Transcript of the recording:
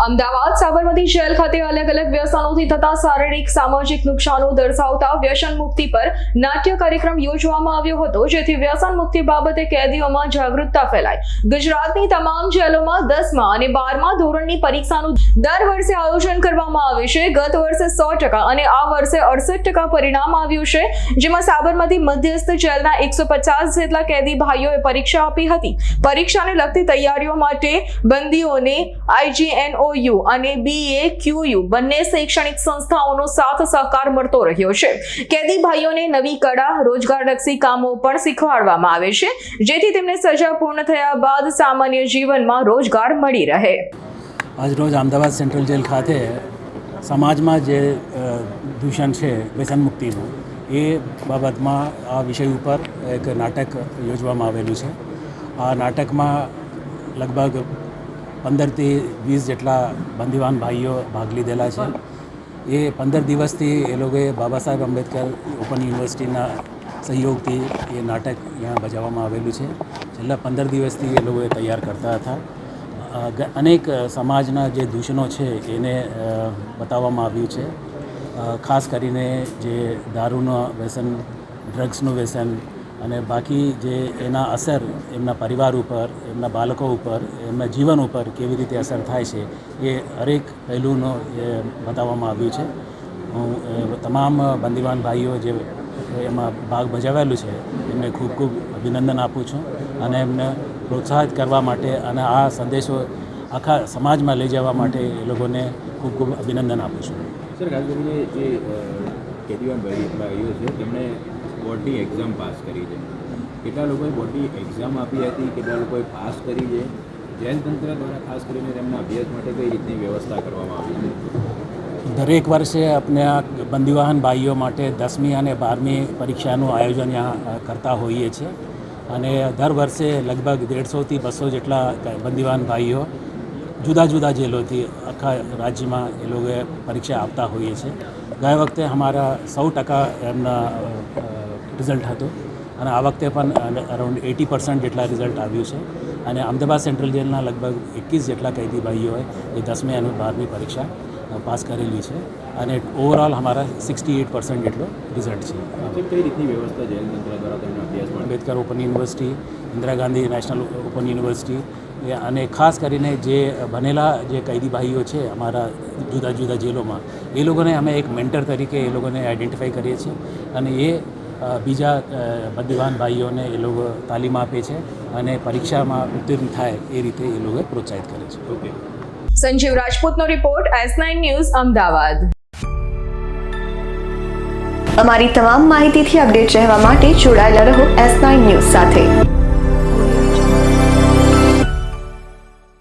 Ahmedabad Sabarmati jail ખાતે અલગ અલગ વ્યસનોથી થતા શારીરિક સામાજિક નુકસાનો દર્શાવતા વ્યસન મુક્તિ પર નાટ્ય કાર્યક્રમ યોજવામાં આવ્યો હતો, જેથી વ્યસન મુક્તિ બાબતે કેદીઓમાં જાગૃતતા ફેલાય। ગુજરાતની તમામ જેલોમાં 10મા અને 12મા ધોરણની પરીક્ષાનું દર વર્ષે આયોજન કરવામાં આવે છે। ગત વર્ષે 100% અને આ વર્ષે 68% પરિણામ આવ્યું છે, જેમાં સાબરમતી મધ્યસ્થ જેલના 150 જેટલા કેદી ભાઈઓએ પરીક્ષા આપી હતી। પરીક્ષાને લગતી તૈયારીઓ માટે બંદીઓને IGNOU અને BAQU બંને શૈક્ષણિક સંસ્થાઓનો સાથ સહકાર મળતો રહ્યો છે। કેદી ભાઈઓને નવી કળા રોજગારલક્ષી કામો પણ શીખવાડવામાં આવે છે, જેથી તેમને સજા પૂર્ણ થયા બાદ સામાન્ય જીવનમાં રોજગાર મળી રહે। આજ રોજ અમદાવાદ સેન્ટ્રલ જેલ ખાતે સમાજમાં જે દૂષણ છે વ્યસન મુક્તિનું એ બાબતમાં આ વિષય ઉપર એક નાટક યોજવામાં આવેલું છે। આ નાટકમાં લગભગ 15 થી 20 જેટલા બંદીવાન ભાઈઓ ભાગ લીધેલા છે। એ 15 દિવસથી એ લોકોએ બાબા સાહેબ આંબેડકર ઓપન યુનિવર્સિટીના સહયોગથી એ નાટક અહીંયા બજાવવામાં આવેલું છે। છેલ્લા 15 દિવસથી એ લોકોએ તૈયાર કરતા હતા। અનેક સમાજના જે દૂષણો છે એને બતાવવામાં આવ્યું છે। ખાસ કરીને જે દારૂનો વ્યસન, ડ્રગ્સનું વ્યસન અને બાકી જે એના અસર એમના પરિવાર ઉપર, એમના બાળકો ઉપર, એમના જીવન ઉપર કેવી રીતે અસર થાય છે એ હરેક પહેલુંનો એ બતાવવામાં આવ્યું છે। હું તમામ બંદીવાન ભાઈઓ જે એમાં ભાગ ભજવેલું છે એમને ખૂબ ખૂબ અભિનંદન આપું છું અને એમને પ્રોત્સાહિત કરવા માટે અને આ સંદેશો આખા સમાજમાં લઈ જવા માટે એ લોકોને ખૂબ ખૂબ અભિનંદન આપું છું। સર, ખાસ કરીને જે કેદીવાન ભાઈઓ છે તેમણે બોર્ડની એક્ઝામ પાસ કરી છે। કેટલા લોકોએ બોર્ડની એક્ઝામ આપી હતી, કેટલા લોકોએ પાસ કરી છે? જેલ તંત્ર દ્વારા ખાસ કરીને તેમના અભ્યાસ માટે કઈ રીતની વ્યવસ્થા કરવામાં આવી છે? દરેક વર્ષે આપણે આ બંદીવાન ભાઈઓ માટે 10મી અને 12મી પરીક્ષાનું આયોજન અહીંયા કરતા હોઈએ છીએ અને દર વર્ષે લગભગ 150થી 200 જેટલા બંદીવાન ભાઈઓ જુદા જુદા જેલોથી આખા રાજ્યમાં એ લોકોએ પરીક્ષા આપતા હોઈએ છીએ। ગયા વખતે અમારા 100% એમના રિઝલ્ટ હતું અને આ વખતે પણ અરાઉન્ડ 80% જેટલા રિઝલ્ટ આવ્યું છે અને અમદાવાદ સેન્ટ્રલ જેલના લગભગ 21 જેટલા કેદી ભાઈઓએ એ 10મી અને 12મી પરીક્ષા પાસ કરેલી છે અને ઓવરઓલ અમારા 68% જેટલો રિઝલ્ટ છે। કઈ રીતની વ્યવસ્થા જેલ તંત્ર દ્વારા તેમના અભ્યાસ માટે? Ambedkar open university, Indira Gandhi national open university અને ખાસ કરીને જે બનેલા જે કેદી ભાઈઓ છે અમારા જુદા જુદા જેલોમાં, એ લોકોને અમે એક મેન્ટર તરીકે એ લોકોને આઈડેન્ટિફાઈ કરીએ છીએ અને એ બીજા બંદીવાન ભાઈઓને એ લોકો તાલીમ આપે છે અને પરીક્ષામાં ઉત્તીર્ણ થાય એ રીતે એ લોકો પ્રોત્સાહિત કરે છે। ઓકે, સંજીવ રાજપૂતનો રિપોર્ટ, S9 ન્યૂઝ, અમદાવાદ। અમારી તમામ માહિતીથી અપડેટ રહેવા માટે જોડાયેલા રહો S9 ન્યૂઝ સાથે।